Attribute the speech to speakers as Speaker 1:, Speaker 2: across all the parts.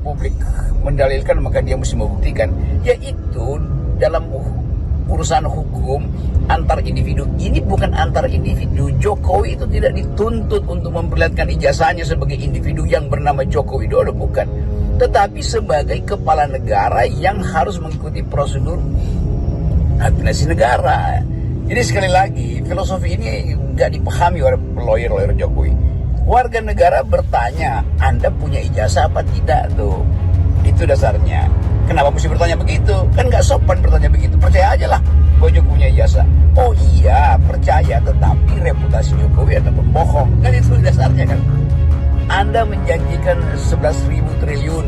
Speaker 1: publik mendalilkan maka dia mesti membuktikan. Yaitu dalam urusan hukum antar individu. Ini bukan antar individu. Jokowi itu tidak dituntut untuk memperlihatkan ijazahnya sebagai individu yang bernama Joko Widodo, bukan. Tetapi sebagai kepala negara yang harus mengikuti prosedur administrasi negara. Jadi sekali lagi, filosofi ini nggak dipahami oleh lawyer-lawyer Jokowi. Warga negara bertanya, Anda punya ijazah apa tidak tuh? Itu dasarnya. Kenapa mesti bertanya begitu? Kan nggak sopan bertanya begitu. Percaya aja lah bahwa Jokowi punya ijazah. Oh iya, percaya, tetapi reputasi Jokowi adalah pembohong. Kan itu dasarnya kan. Anda menjanjikan 11.000 triliun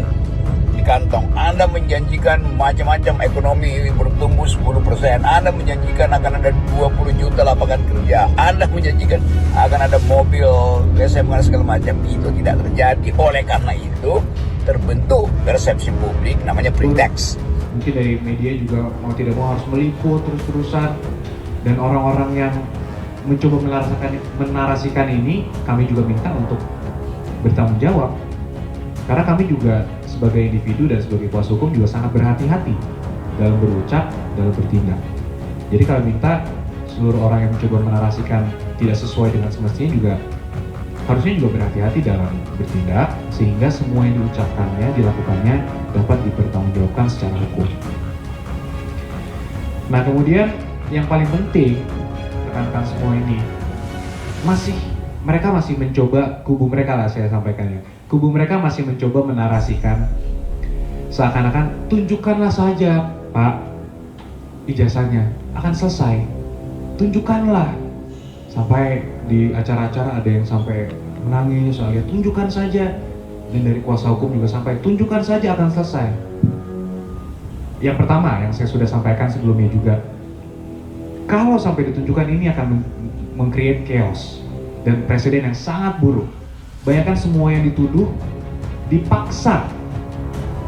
Speaker 1: di kantong. Anda menjanjikan macam-macam ekonomi bertumbuh 10%. Anda menjanjikan akan ada 20 juta lapangan kerja. Anda menjanjikan akan ada mobil SMK segala macam. Itu tidak terjadi. Oleh karena itu terbentuk persepsi publik namanya pretext.
Speaker 2: Mungkin dari media juga mau tidak mau harus meliput terus-terusan, dan orang-orang yang mencoba menarasikan ini kami juga minta untuk bertanggung jawab, karena kami juga sebagai individu dan sebagai kuasa hukum juga sangat berhati-hati dalam berucap, dalam bertindak. Jadi kami minta seluruh orang yang mencoba menarasikan tidak sesuai dengan semestinya juga harusnya juga berhati-hati dalam bertindak, sehingga semua yang diucapkannya, dilakukannya dapat dipertanggungjawabkan secara hukum. Nah kemudian yang paling penting, rekan-rekan semua ini, mereka masih mencoba, kubu mereka lah saya sampaikan ya, kubu mereka masih mencoba menarasikan seakan-akan tunjukkanlah saja Pak ijazahnya, akan selesai, tunjukkanlah. Sampai di acara-acara ada yang sampai menangis, soalnya tunjukkan saja. Dan dari kuasa hukum juga sampai tunjukkan saja akan selesai. Yang pertama yang saya sudah sampaikan sebelumnya juga, kalau sampai ditunjukkan ini akan meng-create chaos dan presiden yang sangat buruk. Bayangkan semua yang dituduh dipaksa.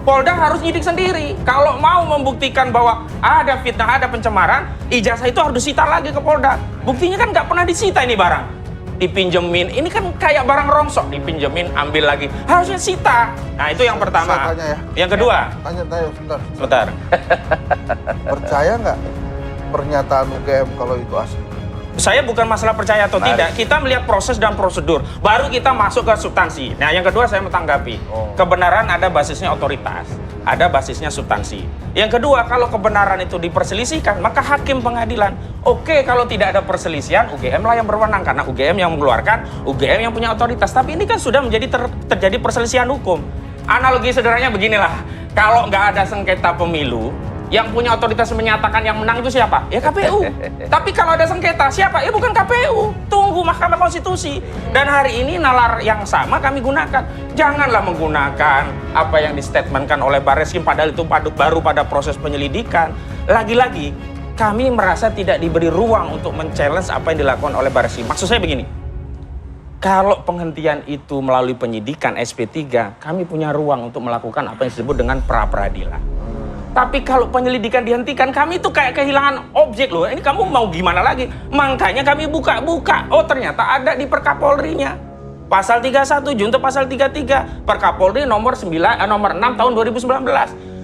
Speaker 3: Polda harus nyidik sendiri. Kalau mau membuktikan bahwa ada fitnah, ada pencemaran, ijazah itu harus disita lagi ke Polda. Buktinya kan nggak pernah disita ini barang. Dipinjemin, ini kan kayak barang rongsok, dipinjemin, ambil lagi. Harusnya sita. Nah itu yang pertama.
Speaker 4: Saya tanya ya.
Speaker 3: Yang kedua.
Speaker 4: Tanya, sebentar.
Speaker 3: Sebentar.
Speaker 4: Percaya nggak pernyataan UGM kalau itu asli?
Speaker 3: Saya bukan masalah percaya atau tidak, kita melihat proses dan prosedur, baru kita masuk ke substansi. Nah yang kedua saya menanggapi, kebenaran ada basisnya otoritas, ada basisnya substansi. Yang kedua, kalau kebenaran itu diperselisihkan, maka hakim pengadilan. Oke, kalau tidak ada perselisihan, UGM lah yang berwenang, karena UGM yang mengeluarkan, UGM yang punya otoritas. Tapi ini kan sudah menjadi terjadi perselisihan hukum. Analogi sederhananya beginilah, kalau nggak ada sengketa pemilu, yang punya otoritas menyatakan yang menang itu siapa? Ya KPU. Tapi kalau ada sengketa, siapa? Ya bukan KPU. Tunggu Mahkamah Konstitusi. Dan hari ini nalar yang sama kami gunakan. Janganlah menggunakan apa yang distatementkan oleh Barreskrim, padahal itu baru pada proses penyelidikan. Lagi-lagi, kami merasa tidak diberi ruang untuk men-challenge apa yang dilakukan oleh Barreskrim. Maksud saya begini, kalau penghentian itu melalui penyidikan SP3, kami punya ruang untuk melakukan apa yang disebut dengan pra-peradilan. Tapi kalau penyelidikan dihentikan, kami itu kayak kehilangan objek loh. Ini kamu mau gimana lagi? Makanya kami buka-buka. Oh ternyata ada di Perkapolri-nya. Pasal 31, junto pasal 33. Perkapolri nomor 6 tahun 2019.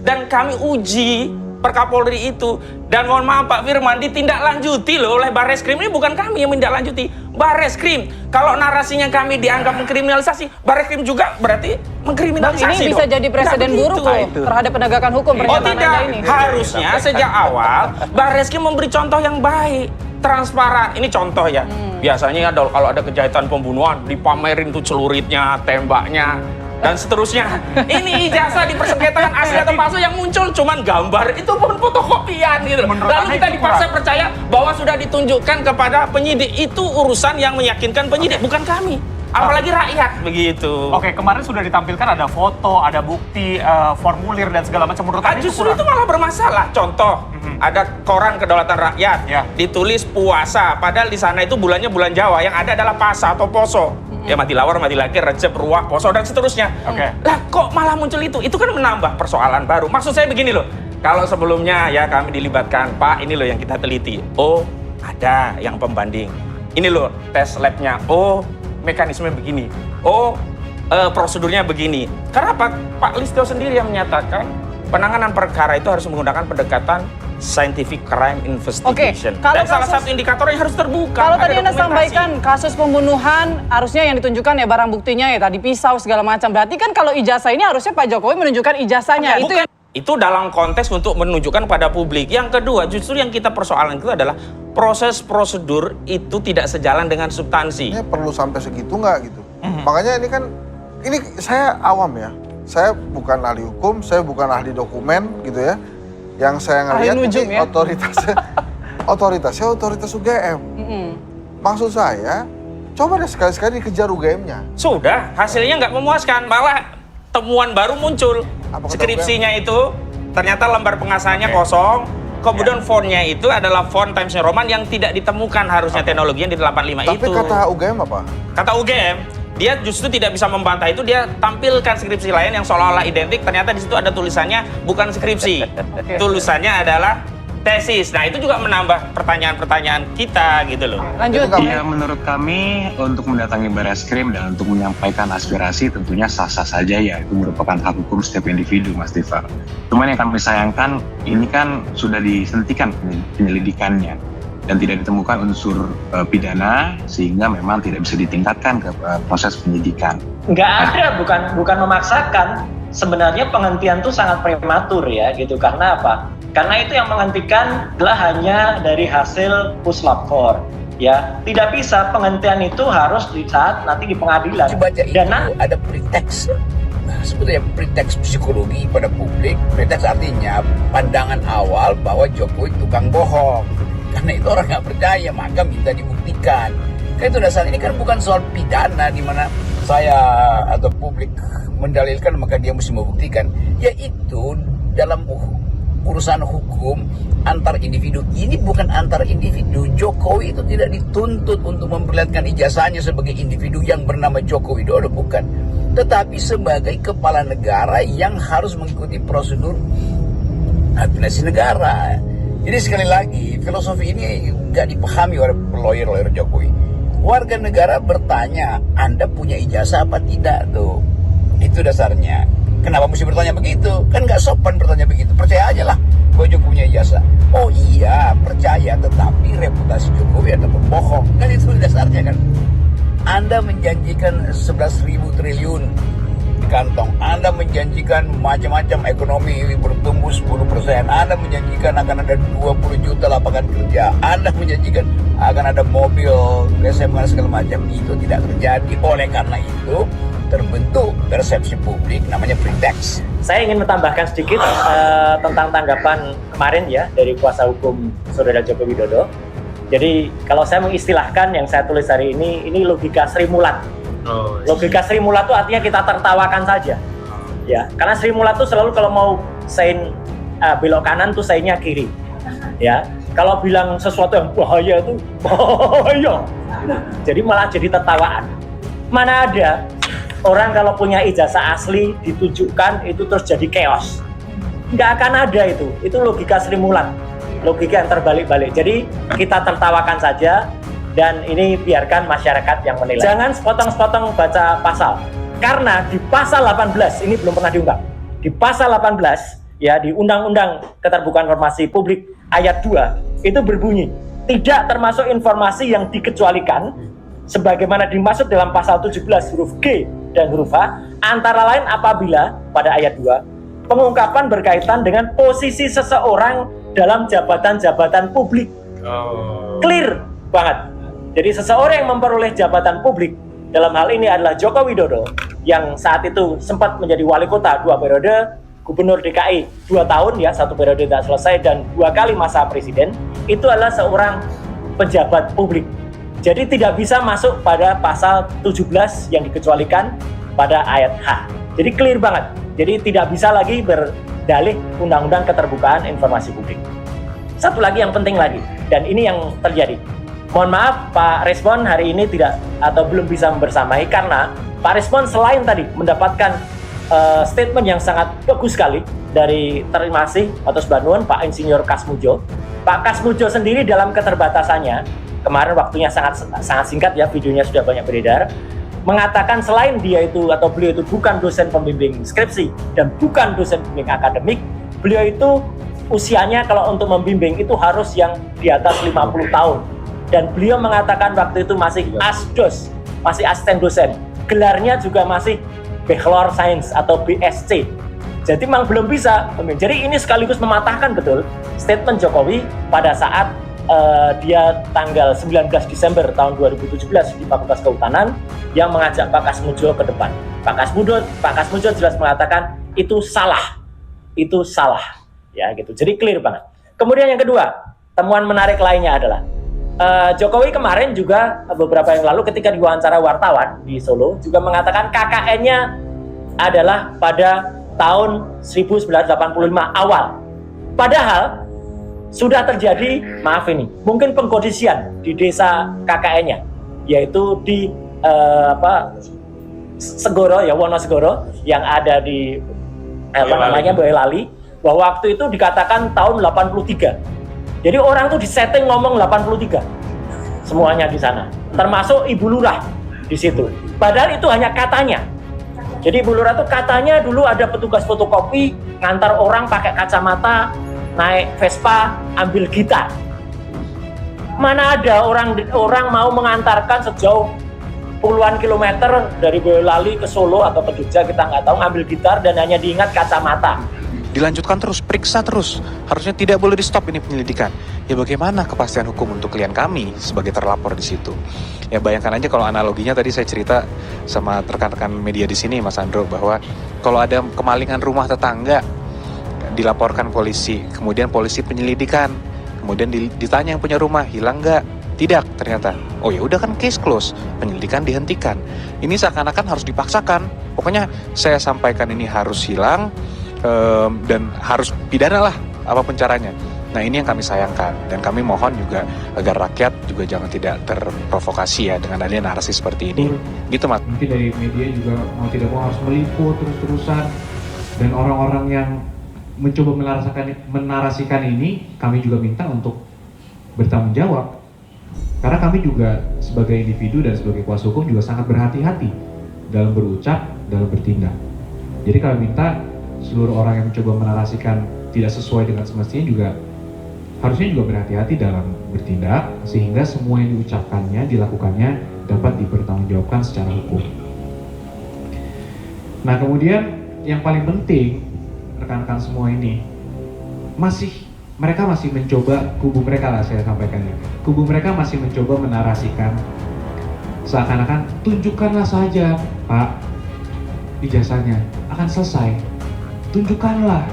Speaker 3: Dan kami uji Perkapolri itu. Dan mohon maaf Pak Firman, ditindaklanjuti loh oleh Barreskrim. Ini bukan kami yang menindaklanjuti, Barreskrim. Kalau narasinya kami dianggap mengkriminalisasi, Barreskrim juga berarti mengkriminalisasi.
Speaker 5: Ini bisa jadi presiden buruk loh terhadap penegakan hukum.
Speaker 3: Oh tidak, harusnya sejak awal Barreskrim memberi contoh yang baik, transparan. Ini contoh ya. Biasanya kalau ada kejahatan pembunuhan dipamerin tuh celuritnya, tembaknya, dan seterusnya. Ini ijazah dipersengketakan asli atau palsu, yang muncul cuman gambar, itu pun fotokopian gitu. Lalu kita dipaksa percaya bahwa sudah ditunjukkan kepada penyidik. Itu urusan yang meyakinkan penyidik, bukan kami. Apalagi rakyat begitu.
Speaker 6: Oke, kemarin sudah ditampilkan ada foto, ada bukti, formulir dan segala macam. Menurut Anda
Speaker 3: justru itu malah bermasalah. Contoh, ada koran Kedaulatan Rakyat, ditulis puasa, padahal di sana itu bulannya bulan Jawa, yang ada adalah Pasa atau Poso. Ya mati lawar, mati lakir, Recep, Ruah, Poso, dan seterusnya. Lah kok malah muncul itu? Itu kan menambah persoalan baru. Maksud saya begini loh, kalau sebelumnya ya kami dilibatkan, Pak ini loh yang kita teliti. Oh ada yang pembanding. Ini loh tes labnya. Oh mekanisme begini. Oh prosedurnya begini. Karena Pak Listio sendiri yang menyatakan penanganan perkara itu harus menggunakan pendekatan scientific crime investigation.
Speaker 5: Kalau
Speaker 3: Dan salah
Speaker 5: kasus-
Speaker 3: satu indikatornya harus terbuka.
Speaker 5: Kalau
Speaker 3: ada
Speaker 5: tadi Anda
Speaker 3: dokumentasi.
Speaker 5: sampaikan kasus pembunuhan harusnya yang ditunjukkan ya barang buktinya ya tadi pisau segala macam. Berarti kan kalau ijazah ini harusnya Pak Jokowi menunjukkan ijazahnya. Itu
Speaker 3: Bukan.
Speaker 5: yang
Speaker 3: Itu dalam konteks untuk menunjukkan pada publik. Yang kedua, justru yang kita persoalan itu adalah proses prosedur itu tidak sejalan dengan substansi.
Speaker 4: Ini perlu sampai segitu nggak gitu. Makanya ini saya awam ya. Saya bukan ahli hukum, saya bukan ahli dokumen gitu ya. Yang saya ngelihat
Speaker 5: Ahli nujum,
Speaker 4: ini
Speaker 5: ya?
Speaker 4: otoritasnya otoritas UGM. Maksud saya, coba deh sekali-sekali dikejar UGM-nya.
Speaker 3: Sudah, hasilnya nggak memuaskan. Malah temuan baru muncul.
Speaker 4: Apa kata
Speaker 3: Skripsinya itu ternyata lembar pengasahannya kosong. Kemudian fontnya itu adalah font Times New Roman yang tidak ditemukan harusnya teknologi yang di 85
Speaker 4: Tapi
Speaker 3: itu.
Speaker 4: kata UGM apa?
Speaker 3: Kata UGM, dia justru tidak bisa membantah itu, dia tampilkan skripsi lain yang seolah-olah identik, ternyata di situ ada tulisannya bukan skripsi. Tulisannya adalah tesis. Nah, itu juga menambah pertanyaan-pertanyaan kita gitu loh.
Speaker 5: lanjut.
Speaker 7: Ya, menurut kami untuk mendatangi Barreskrim dan untuk menyampaikan aspirasi tentunya sah-sah saja ya, itu merupakan hak hukum setiap individu, Mas Diva. Cuman yang kami sayangkan, ini kan sudah dihentikan penyelidikannya dan tidak ditemukan unsur pidana sehingga memang tidak bisa ditingkatkan ke proses penyidikan.
Speaker 8: Nggak ada, bukan memaksakan. Sebenarnya penghentian itu sangat prematur ya gitu. Karena apa? Karena itu yang menghentikan adalah hanya dari hasil puslapor. Ya, tidak bisa penghentian itu harus di saat nanti di pengadilan.
Speaker 1: Dibaca itu
Speaker 8: Dan
Speaker 1: ada pretext. Nah, sebetulnya pretext psikologi pada publik. Pretext artinya pandangan awal bahwa Jokowi tukang bohong. Karena itu orang nggak percaya, maka minta dibuktikan. Kan itu dasar ini kan bukan soal pidana di mana saya atau publik mendalilkan maka dia mesti membuktikan. Yaitu dalam urusan hukum antar individu. Ini bukan antar individu. Jokowi itu tidak dituntut untuk memperlihatkan ijazahnya sebagai individu yang bernama Joko Widodo, bukan. Tetapi sebagai kepala negara yang harus mengikuti prosedur administrasi negara. Jadi sekali lagi, filosofi ini nggak dipahami oleh lawyer-lawyer Jokowi. Warga negara bertanya, Anda punya ijazah apa tidak tuh? Itu dasarnya. Kenapa mesti bertanya begitu? Kan nggak sopan bertanya begitu. Percaya aja lah bahwa Jokowi punya ijazah. Oh iya, percaya, tetapi reputasi Jokowi adalah pembohong. Kan itu dasarnya kan. Anda menjanjikan 11.000 triliun di kantong. Anda menjanjikan macam-macam ekonomi bertumbuh 10%. Anda menjanjikan akan ada 20 juta lapangan kerja. Anda menjanjikan akan ada mobil, SMK segala macam. Itu tidak terjadi. Oleh karena itu terbentuk persepsi publik namanya pretext.
Speaker 8: saya ingin menambahkan sedikit tentang tanggapan kemarin ya dari kuasa hukum Saudara Joko Widodo. Jadi kalau saya mengistilahkan yang saya tulis hari ini logika Sri Mulat. Logika Sri Mulat itu artinya kita tertawakan saja. Ya, karena Sri Mulat itu selalu kalau mau sein belok kanan tuh seinnya kiri. Ya, kalau bilang sesuatu yang bahaya itu bahaya. Jadi malah jadi tertawaan. Mana ada orang kalau punya ijazah asli ditunjukkan itu terus jadi chaos. Nggak akan ada itu. Itu logika Sri Mulat. Logika yang terbalik-balik. Jadi kita tertawakan saja dan ini biarkan masyarakat yang menilai. Jangan sepotong-sepotong baca pasal. Karena di pasal 18 ini belum pernah diungkap. Di pasal 18 ya di Undang-Undang Keterbukaan Informasi Publik ayat 2 itu berbunyi tidak termasuk informasi yang dikecualikan sebagaimana dimaksud dalam pasal 17 huruf G dan huruf H antara lain apabila pada ayat 2 pengungkapan berkaitan dengan posisi seseorang dalam jabatan-jabatan publik. Clear banget. Jadi seseorang yang memperoleh jabatan publik dalam hal ini adalah Joko Widodo yang saat itu sempat menjadi wali kota 2 periode, gubernur DKI 2 tahun ya, 1 periode tidak selesai dan 2 kali masa presiden, itu adalah seorang pejabat publik. Jadi tidak bisa masuk pada pasal 17 yang dikecualikan pada ayat H. Jadi clear banget. Jadi tidak bisa lagi berdalih Undang-Undang Keterbukaan Informasi Publik. Satu lagi yang penting lagi, dan ini yang terjadi. Mohon maaf Pak Respon hari ini tidak atau belum bisa membersamai karena Pak Respon selain tadi mendapatkan statement yang sangat bagus sekali dari terima kasih atas bantuan Pak Insinyur Kasmujo. Pak Kasmujo sendiri dalam keterbatasannya, kemarin waktunya sangat singkat ya, videonya sudah banyak beredar. mengatakan selain dia itu atau beliau itu bukan dosen pembimbing skripsi dan bukan dosen pembimbing akademik, beliau itu usianya kalau untuk membimbing itu harus yang di atas 50 tahun. Dan beliau mengatakan waktu itu masih asdos, masih asisten dosen. Gelarnya juga masih Bachelor Science atau BSc. Jadi memang belum bisa. Jadi ini sekaligus mematahkan betul statement Jokowi pada saat dia tanggal 19 Desember tahun 2017 di Fakultas Kehutanan yang mengajak Pak Kasmudjo ke depan. Pak Kasmudjo jelas mengatakan itu salah, ya gitu. Jadi clear banget. Kemudian yang kedua, temuan menarik lainnya adalah Jokowi kemarin juga beberapa yang lalu ketika diwawancara wartawan di Solo juga mengatakan KKN-nya adalah pada tahun 1985 awal. Padahal sudah terjadi, maaf ini, mungkin pengkondisian di desa KKN-nya, yaitu di Segoro ya, Wonosegoro yang ada di Boyolali, bahwa waktu itu dikatakan tahun 83. Jadi orang tuh disetting ngomong 83. Semuanya di sana, termasuk Ibu Lurah di situ. Padahal itu hanya katanya. Jadi Ibu Lurah tuh katanya dulu ada petugas fotokopi ngantar orang pakai kacamata, naik Vespa, ambil gitar. Mana ada orang mau mengantarkan sejauh puluhan kilometer dari Boyolali ke Solo atau ke Jogja, kita nggak tahu, ngambil gitar dan hanya diingat kacamata.
Speaker 9: Dilanjutkan terus, periksa terus. Harusnya tidak boleh di stop ini penyelidikan. Ya bagaimana kepastian hukum untuk klien kami sebagai terlapor di situ? Ya bayangkan aja kalau analoginya tadi saya cerita sama rekan-rekan media di sini, Mas Andro, bahwa kalau ada kemalingan rumah tetangga, dilaporkan polisi, kemudian polisi penyelidikan, kemudian ditanya yang punya rumah, hilang nggak? Tidak, ternyata. Oh ya udah kan case close, penyelidikan dihentikan. Ini seakan-akan harus dipaksakan. Pokoknya saya sampaikan ini harus hilang, dan harus pidana lah apapun caranya. Nah ini yang kami sayangkan, dan kami mohon juga agar rakyat juga jangan tidak terprovokasi ya dengan adanya narasi seperti ini. Gitu Mas.
Speaker 2: Mungkin dari media juga mau tidak mau harus meliput terus-terusan, dan orang-orang yang mencoba menarasikan ini kami juga minta untuk bertanggung jawab, karena kami juga sebagai individu dan sebagai kuasa hukum juga sangat berhati-hati dalam berucap, dalam bertindak. Jadi kami minta seluruh orang yang mencoba menarasikan tidak sesuai dengan semestinya juga harusnya juga berhati-hati dalam bertindak, sehingga semua yang diucapkannya, dilakukannya dapat dipertanggungjawabkan secara hukum. Nah kemudian yang paling penting, rekan-rekan semua ini mereka masih mencoba, kubu mereka lah saya sampaikannya, kubu mereka masih mencoba menarasikan seakan-akan tunjukkanlah saja Pak ijazahnya, akan selesai, tunjukkanlah.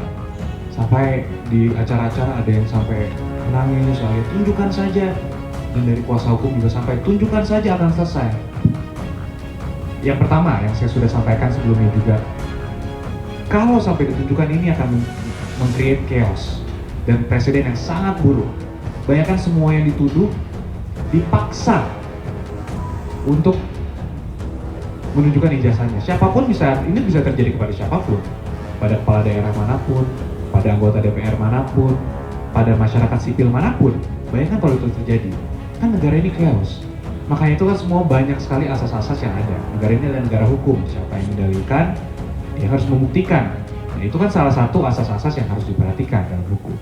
Speaker 2: Sampai di acara-acara ada yang sampai menangis, saya tunjukkan saja, dan dari kuasa hukum juga sampai tunjukkan saja akan selesai. Yang pertama yang saya sudah sampaikan sebelumnya juga, kalau sampai ditunjukkan ini akan meng-create chaos dan presiden yang sangat buruk. Bayangkan semua yang dituduh dipaksa untuk menunjukkan ijazahnya. Siapapun ini bisa terjadi kepada siapapun, pada kepala daerah manapun, pada anggota DPR manapun, pada masyarakat sipil manapun. Bayangkan kalau itu terjadi, kan negara ini chaos. Makanya itu kan semua banyak sekali asas-asas yang ada. Negara ini adalah negara hukum. Siapa yang mendalilkan, dia harus membuktikan. Nah itu kan salah satu asas-asas yang harus diperhatikan dalam hukum.